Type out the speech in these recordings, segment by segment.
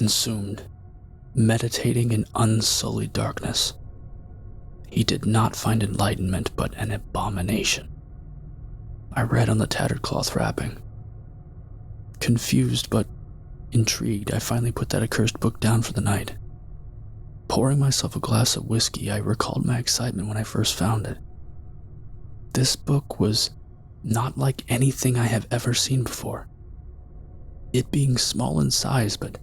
consumed, meditating in unsullied darkness. He did not find enlightenment but an abomination. I read on the tattered cloth wrapping. Confused but intrigued, I finally put that accursed book down for the night. Pouring myself a glass of whiskey, I recalled my excitement when I first found it. This book was not like anything I have ever seen before. It being small in size but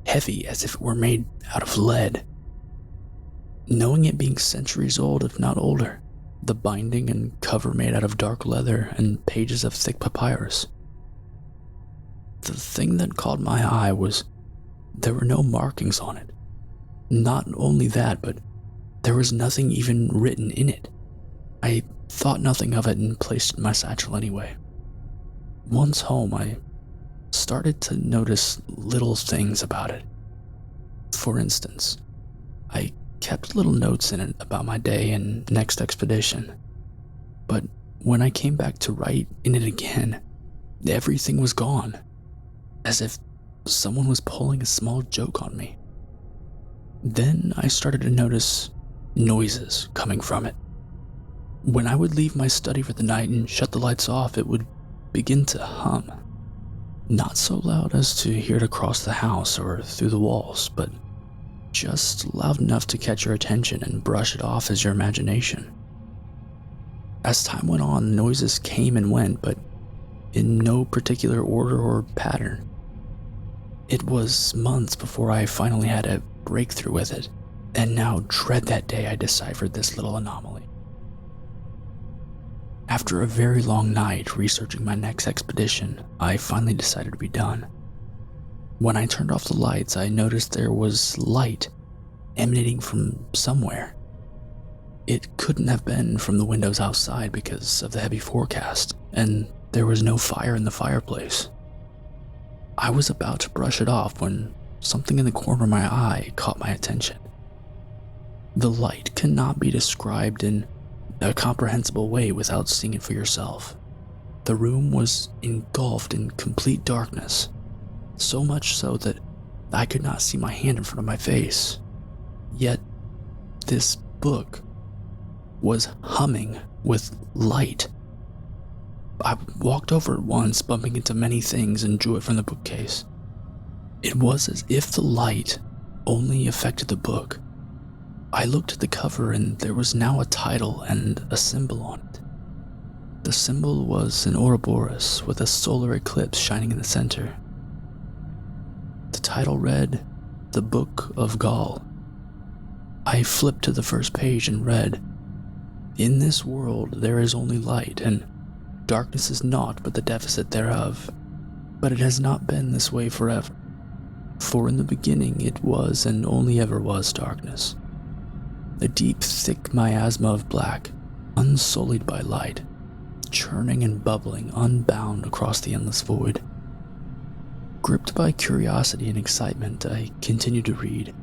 heavy as if it were made out of lead. Knowing it being centuries old, if not older, the binding and cover made out of dark leather and pages of thick papyrus. The thing that caught my eye was there were no markings on it. Not only that, but there was nothing even written in it. I thought nothing of it and placed it in my satchel anyway. Once home, I started to notice little things about it. For instance, I kept little notes in it about my day and next expedition. But when I came back to write in it again, everything was gone, as if someone was pulling a small joke on me. Then I started to notice noises coming from it. When I would leave my study for the night and shut the lights off, it would begin to hum. Not so loud as to hear it across the house or through the walls, but just loud enough to catch your attention and brush it off as your imagination. As time went on, noises came and went, but in no particular order or pattern. It was months before I finally had a breakthrough with it, and now dread that day I deciphered this little anomaly. After a very long night researching my next expedition, I finally decided to be done. When I turned off the lights, I noticed there was light emanating from somewhere. It couldn't have been from the windows outside because of the heavy forecast, and there was no fire in the fireplace. I was about to brush it off when something in the corner of my eye caught my attention. The light cannot be described in a comprehensible way without seeing it for yourself. The room was engulfed in complete darkness, so much so that I could not see my hand in front of my face. Yet, this book was humming with light. I walked over it once, bumping into many things, and drew it from the bookcase. It was as if the light only affected the book. I looked at the cover and there was now a title and a symbol on it. The symbol was an Ouroboros with a solar eclipse shining in the center. The title read, "The Book of Gaal." I flipped to the first page and read, "In this world there is only light, and darkness is naught but the deficit thereof. But it has not been this way forever. For in the beginning it was and only ever was darkness. A deep, thick miasma of black, unsullied by light, churning and bubbling, unbound across the endless void." Gripped by curiosity and excitement, I continued to read.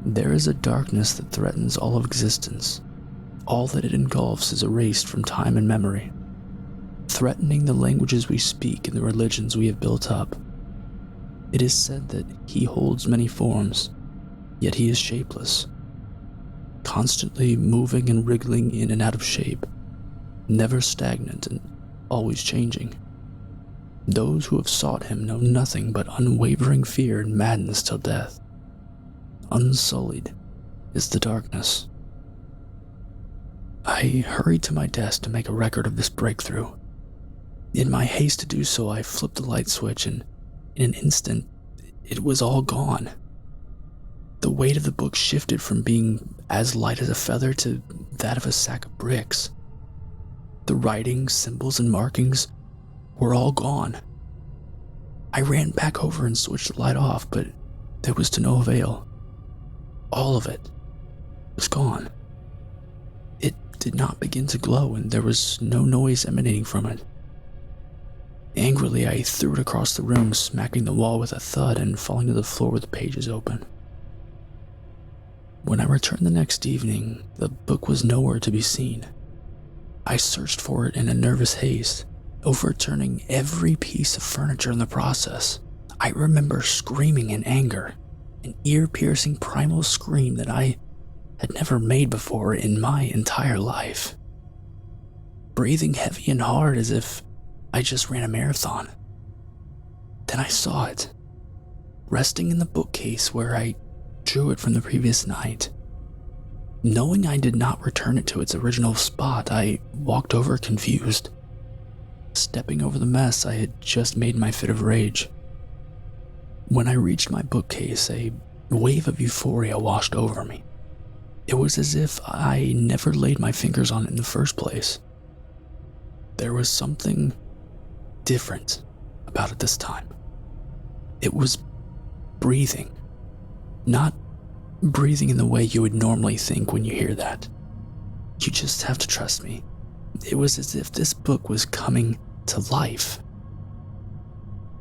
"There is a darkness that threatens all of existence. All that it engulfs is erased from time and memory, threatening the languages we speak and the religions we have built up. It is said that he holds many forms, yet he is shapeless, constantly moving and wriggling in and out of shape, never stagnant and always changing. Those who have sought him know nothing but unwavering fear and madness till death. Unsullied is the darkness." I hurried to my desk to make a record of this breakthrough. In my haste to do so, I flipped the light switch, and in an instant, it was all gone. The weight of the book shifted from being as light as a feather to that of a sack of bricks. The writing, symbols, and markings were all gone. I ran back over and switched the light off, but there was to no avail. All of it was gone. It did not begin to glow, and there was no noise emanating from it. Angrily, I threw it across the room, smacking the wall with a thud and falling to the floor with the pages open. When I returned the next evening, the book was nowhere to be seen. I searched for it in a nervous haste, overturning every piece of furniture in the process. I remember screaming in anger, an ear-piercing primal scream that I had never made before in my entire life. Breathing heavy and hard as if I just ran a marathon. Then I saw it, resting in the bookcase where I drew it from the previous night. Knowing I did not return it to its original spot, I walked over confused, stepping over the mess I had just made in my fit of rage. When I reached my bookcase, a wave of euphoria washed over me. It was as if I never laid my fingers on it in the first place. There was something different about it this time. It was breathing. Not breathing in the way you would normally think when you hear that. You just have to trust me. It was as if this book was coming to life.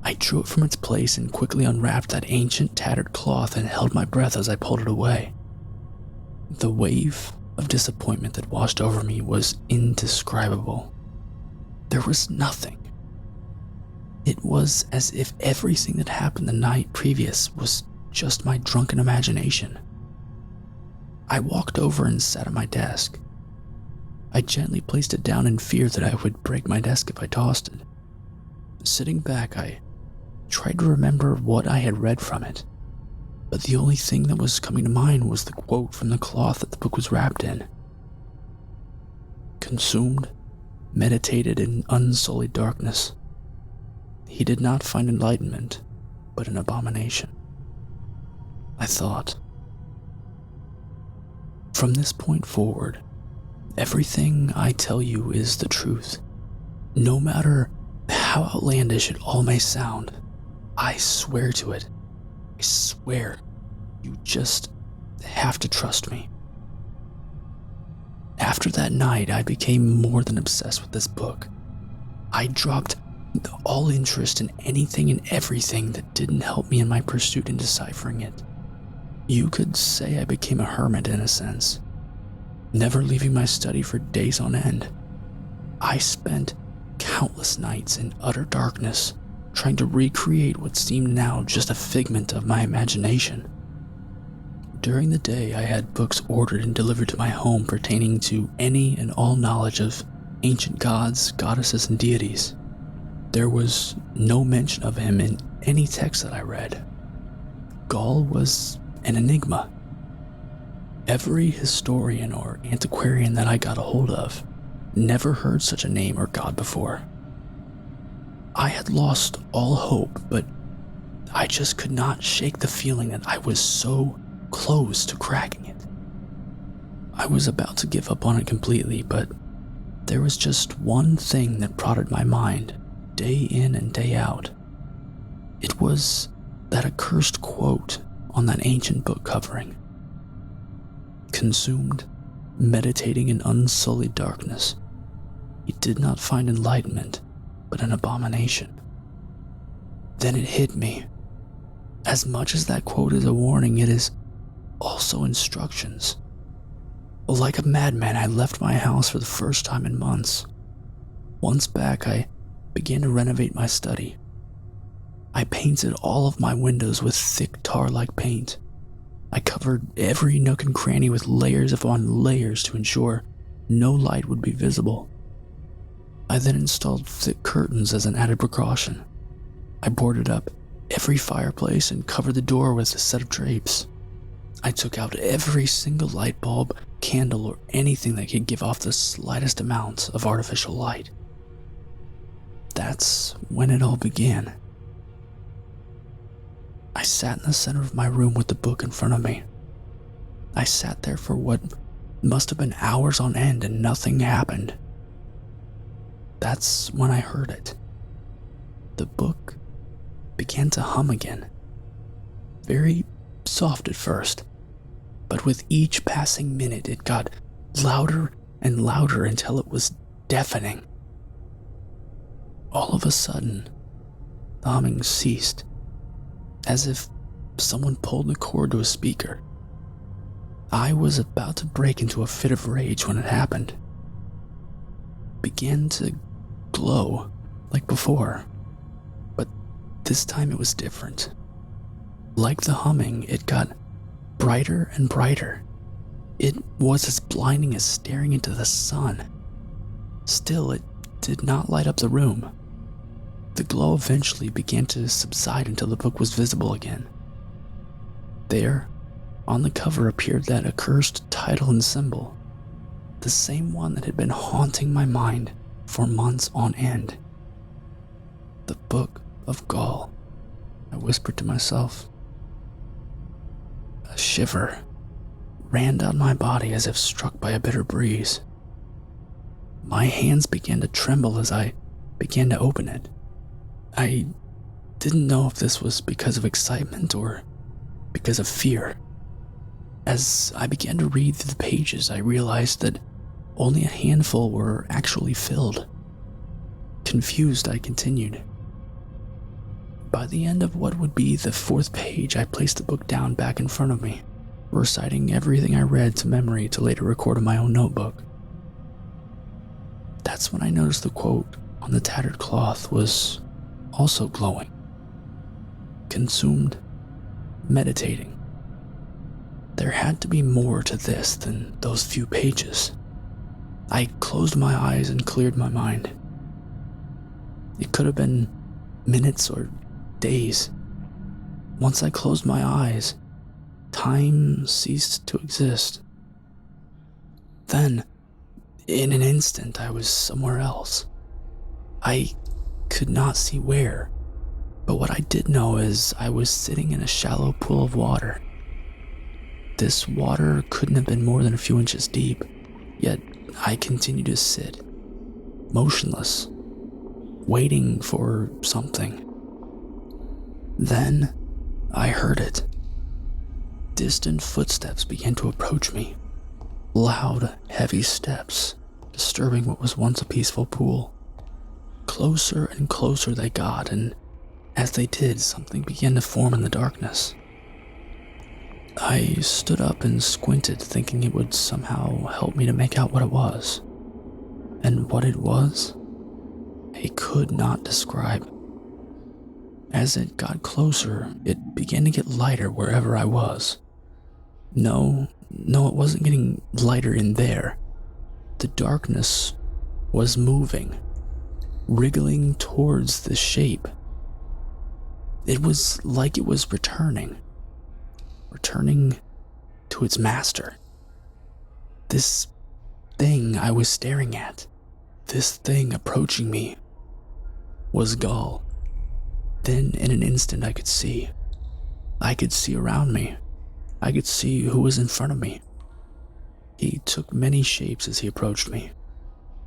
I drew it from its place and quickly unwrapped that ancient tattered cloth and held my breath as I pulled it away. The wave of disappointment that washed over me was indescribable. There was nothing. It was as if everything that happened the night previous was just my drunken imagination. I walked over and sat at my desk. I gently placed it down in fear that I would break my desk if I tossed it. Sitting back, I tried to remember what I had read from it, but the only thing that was coming to mind was the quote from the cloth that the book was wrapped in. Consumed, meditated in unsullied darkness. He did not find enlightenment, but an abomination. I thought. From this point forward, everything I tell you is the truth. No matter how outlandish it all may sound, I swear to it. I swear. You just have to trust me. After that night, I became more than obsessed with this book. I dropped all interest in anything and everything that didn't help me in my pursuit in deciphering it. You could say I became a hermit in a sense, never leaving my study for days on end. I spent countless nights in utter darkness, trying to recreate what seemed now just a figment of my imagination. During the day, I had books ordered and delivered to my home pertaining to any and all knowledge of ancient gods, goddesses, and deities. There was no mention of him in any text that I read. Gaal was an enigma. Every historian or antiquarian that I got a hold of never heard such a name or god before. I had lost all hope, but I just could not shake the feeling that I was so close to cracking it. I was about to give up on it completely, but there was just one thing that prodded my mind day in and day out. It was that accursed quote on that ancient book covering. Consumed, meditating in unsullied darkness, he did not find enlightenment, but an abomination. Then it hit me. As much as that quote is a warning, it is also instructions. Like a madman, I left my house for the first time in months. Once back, I began to renovate my study. I painted all of my windows with thick tar-like paint. I covered every nook and cranny with layers upon layers to ensure no light would be visible. I then installed thick curtains as an added precaution. I boarded up every fireplace and covered the door with a set of drapes. I took out every single light bulb, candle, or anything that could give off the slightest amount of artificial light. That's when it all began. I sat in the center of my room with the book in front of me. I sat there for what must have been hours on end and nothing happened. That's when I heard it. The book began to hum again. Very soft at first, but with each passing minute it got louder and louder until it was deafening. All of a sudden, the humming ceased, as if someone pulled the cord to a speaker. I was about to break into a fit of rage when it happened. It began to glow like before, but This time it was different. Like the humming, it got brighter and brighter. It was as blinding as staring into the sun. Still, it did not light up the room. The glow eventually began to subside until the book was visible again. There, on the cover, appeared that accursed title and symbol, the same one that had been haunting my mind for months on end. The Book of Gaal, I whispered to myself. A shiver ran down my body as if struck by a bitter breeze. My hands began to tremble as I began to open it. I didn't know if this was because of excitement or because of fear. As I began to read through the pages, I realized that only a handful were actually filled. Confused, I continued. By the end of what would be the 4th page, I placed the book down back in front of me, reciting everything I read to memory to later record in my own notebook. That's when I noticed the quote on the tattered cloth was also glowing. Consumed, meditating. There had to be more to this than those few pages. I closed my eyes and cleared my mind. It could have been minutes or days. Once I closed my eyes, time ceased to exist. Then, in an instant, I was somewhere else. I could not see where, but what I did know is I was sitting in a shallow pool of water. This water couldn't have been more than a few inches deep, yet I continued to sit, motionless, waiting for something. Then I heard it. Distant footsteps began to approach me. Loud, heavy steps, disturbing what was once a peaceful pool. Closer and closer they got, and as they did, something began to form in the darkness. I stood up and squinted, thinking it would somehow help me to make out what it was. And what it was, I could not describe. As it got closer, it began to get lighter wherever I was. No, it wasn't getting lighter in there. The darkness was moving, wriggling towards the shape. It was like it was returning to its master. This thing I was staring at, this thing approaching me, was Gaal. Then in an instant I could see. I could see around me. I could see who was in front of me. He took many shapes as he approached me.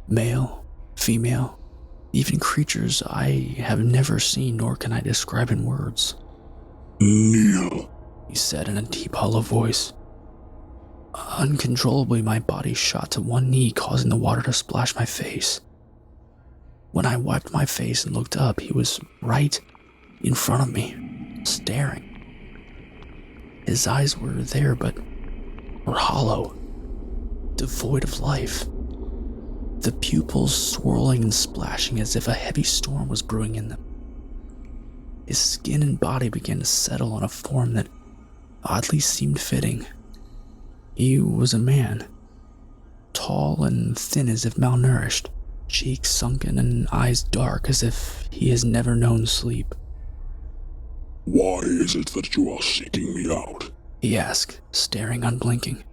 Male, female, even creatures I have never seen nor can I describe in words. Kneel, he said in a deep, hollow voice. Uncontrollably, my body shot to one knee, causing the water to splash my face. When I wiped my face and looked up, he was right in front of me, staring. His eyes were there, but were hollow, devoid of life. The pupils swirling and splashing as if a heavy storm was brewing in them. His skin and body began to settle on a form that oddly seemed fitting. He was a man, tall and thin as if malnourished, cheeks sunken and eyes dark as if he has never known sleep. Why is it that you are seeking me out? He asked, staring unblinking.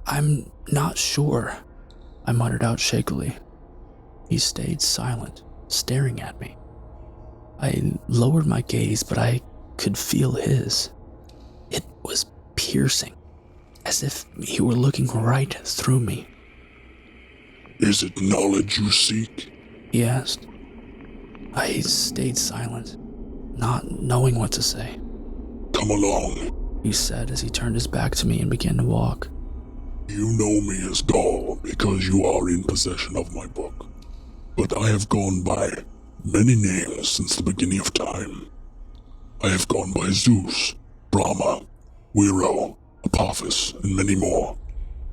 I'm not sure, I muttered out shakily. He stayed silent, staring at me. I lowered my gaze, but I could feel his. It was piercing, as if he were looking right through me. Is it knowledge you seek? He asked. I stayed silent, not knowing what to say. Come along, he said as he turned his back to me and began to walk. You know me as Gaal because you are in possession of my book. But I have gone by many names since the beginning of time. I have gone by Zeus, Brahma, Wero, Apophis, and many more.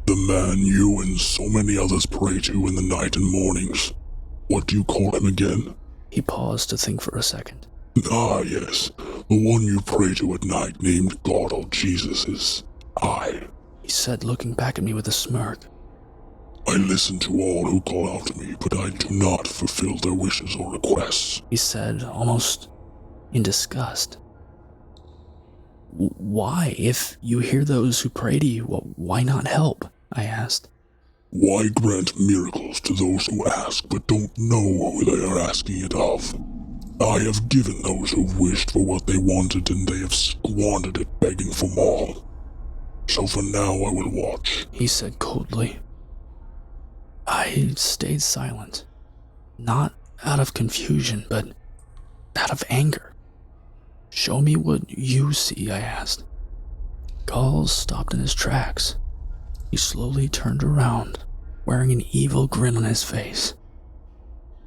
The man you and so many others pray to in the night and mornings. What do you call him again? He paused to think for a second. Ah, yes. The one you pray to at night named God or Jesus is I. He said, looking back at me with a smirk. I listen to all who call out to me, but I do not fulfill their wishes or requests. He said, almost in disgust. Why? If you hear those who pray to you, why not help? I asked. Why grant miracles to those who ask but don't know who they are asking it of? I have given those who wished for what they wanted, and they have squandered it begging for more. So for now I will watch, he said coldly. I stayed silent, not out of confusion, but out of anger. Show me what you see, I asked. Gaal stopped in his tracks. He slowly turned around, wearing an evil grin on his face.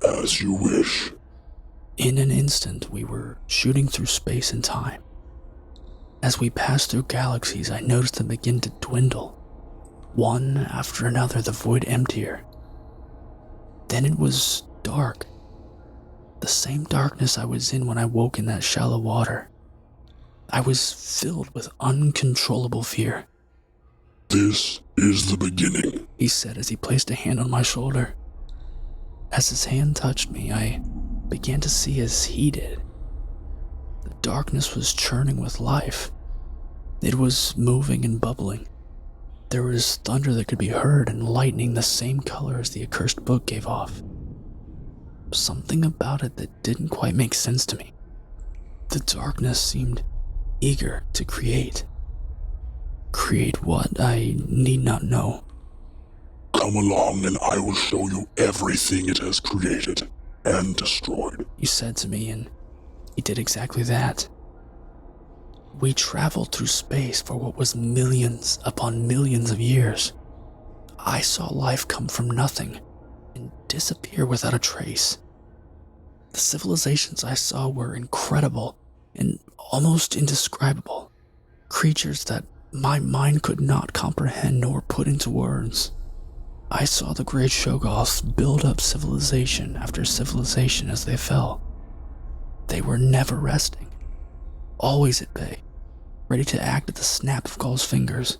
As you wish. In an instant, we were shooting through space and time. As we passed through galaxies, I noticed them begin to dwindle. One after another, the void emptier. Then it was dark. The same darkness I was in when I woke in that shallow water. I was filled with uncontrollable fear. This is the beginning, he said as he placed a hand on my shoulder. As his hand touched me, I began to see as he did. The darkness was churning with life. It was moving and bubbling. There was thunder that could be heard and lightning the same color as the accursed book gave off. Something about it that didn't quite make sense to me. The darkness seemed eager to create. Create what? I need not know. Come along and I will show you everything it has created and destroyed, he said to me, and he did exactly that. We traveled through space for what was millions upon millions of years. I saw life come from nothing and disappear without a trace. The civilizations I saw were incredible and almost indescribable, creatures that my mind could not comprehend nor put into words. I saw the great Shoggoths build up civilization after civilization as they fell. They were never resting, always at bay, ready to act at the snap of Gaal's fingers.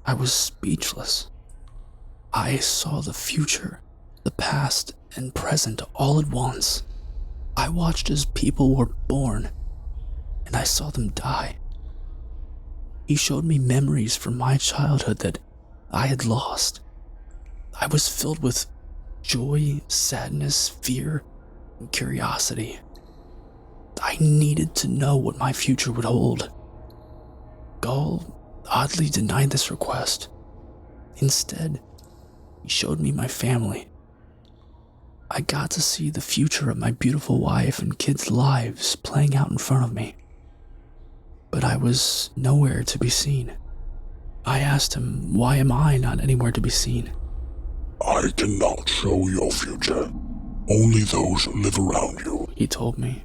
I was speechless. I saw the future, the past, and present all at once. I watched as people were born, and I saw them die. He showed me memories from my childhood that I had lost. I was filled with joy, sadness, fear, and curiosity. I needed to know what my future would hold. Gaal oddly denied this request. Instead, he showed me my family. I got to see the future of my beautiful wife and kids' lives playing out in front of me. But I was nowhere to be seen. I asked him, why am I not anywhere to be seen? I cannot show your future. Only those who live around you, he told me.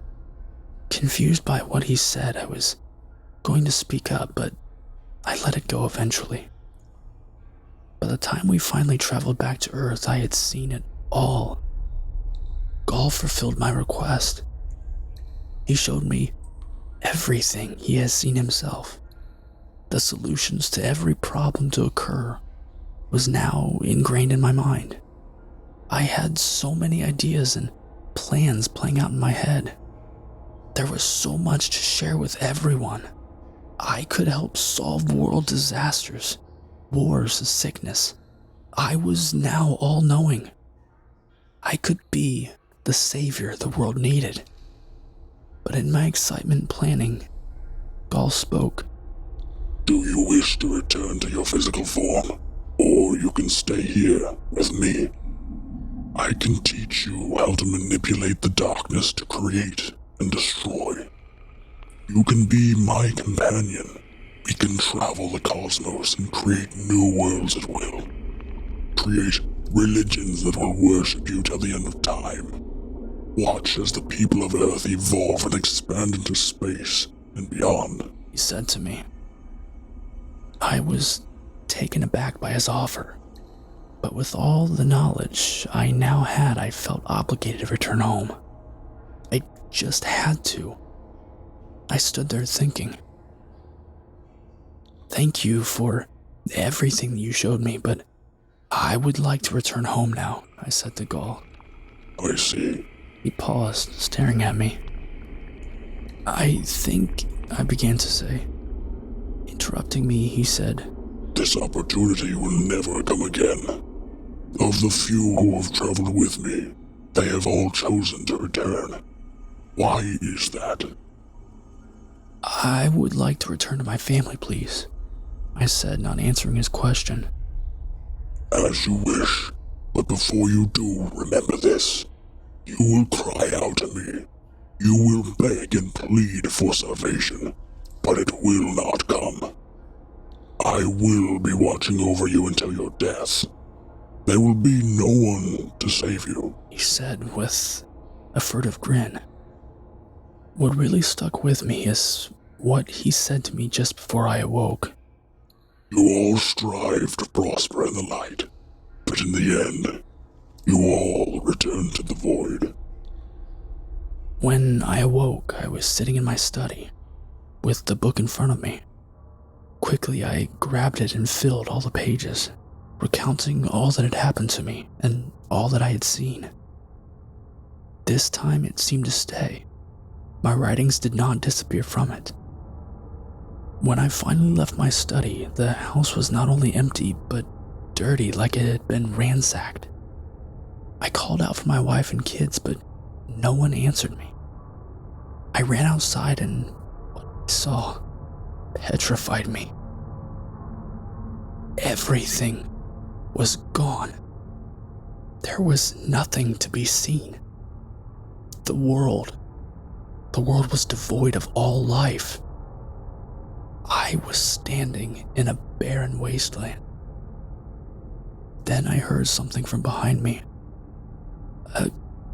Confused by what he said, I was going to speak up, but I let it go eventually. By the time we finally traveled back to Earth, I had seen it all. Gaal fulfilled my request. He showed me everything he has seen himself. The solutions to every problem to occur was now ingrained in my mind. I had so many ideas and plans playing out in my head. There was so much to share with everyone. I could help solve world disasters, wars, sickness. I was now all-knowing. I could be the savior the world needed. But in my excitement planning, Gaal spoke. Do you wish to return to your physical form? Or you can stay here with me. I can teach you how to manipulate the darkness to create and destroy. You can be my companion. We can travel the cosmos and create new worlds at will. Create religions that will worship you till the end of time. Watch as the people of Earth evolve and expand into space and beyond, he said to me. I was taken aback by his offer, but with all the knowledge I now had, I felt obligated to return home. just had to. I stood there thinking. Thank you for everything you showed me, but I would like to return home now, I said to Gaul. I see. He paused, staring at me. I think, I began to say. Interrupting me, he said, This opportunity will never come again. Of the few who have traveled with me, they have all chosen to return. Why is that? I would like to return to my family, please, I said, not answering his question. As you wish, but before you do, remember this. You will cry out to me. You will beg and plead for salvation, but it will not come. I will be watching over you until your death. There will be no one to save you, He said with a furtive grin. What really stuck with me is what he said to me just before I awoke. You all strive to prosper in the light, but in the end, you all return to the void. When I awoke, I was sitting in my study, with the book in front of me. Quickly, I grabbed it and filled all the pages, recounting all that had happened to me and all that I had seen. This time it seemed to stay. My writings did not disappear from it. When I finally left my study, the house was not only empty, but dirty, like it had been ransacked. I called out for my wife and kids, but no one answered me. I ran outside and what I saw petrified me. Everything was gone. There was nothing to be seen. The world was devoid of all life. I was standing in a barren wasteland. Then I heard something from behind me. A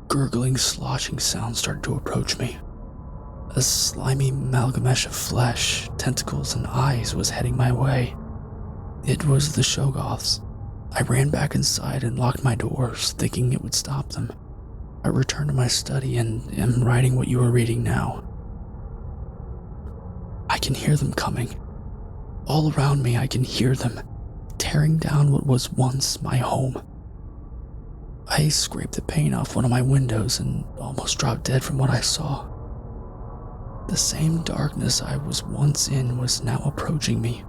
gurgling, sloshing sound started to approach me. A slimy amalgamation of flesh, tentacles, and eyes was heading my way. It was the Shoggoths. I ran back inside and locked my doors, thinking it would stop them. I returned to my study and am writing what you are reading now. I can hear them coming. All around me, I can hear them, tearing down what was once my home. I scraped the paint off one of my windows and almost dropped dead from what I saw. The same darkness I was once in was now approaching me,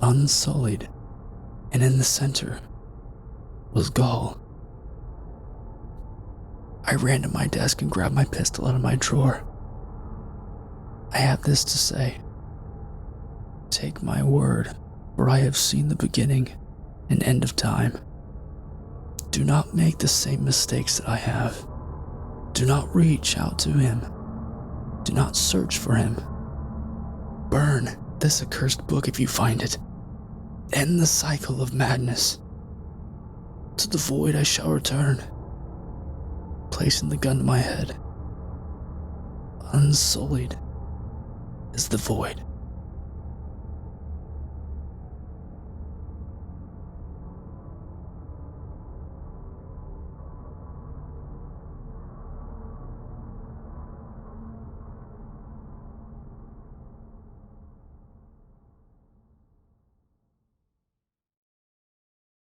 unsullied, and in the center was Gaul. I ran to my desk and grabbed my pistol out of my drawer. I have this to say. Take my word, for I have seen the beginning and end of time. Do not make the same mistakes that I have. Do not reach out to him. Do not search for him. Burn this accursed book if you find it. End the cycle of madness. To the void I shall return, placing the gun to my head. Unsullied is the void.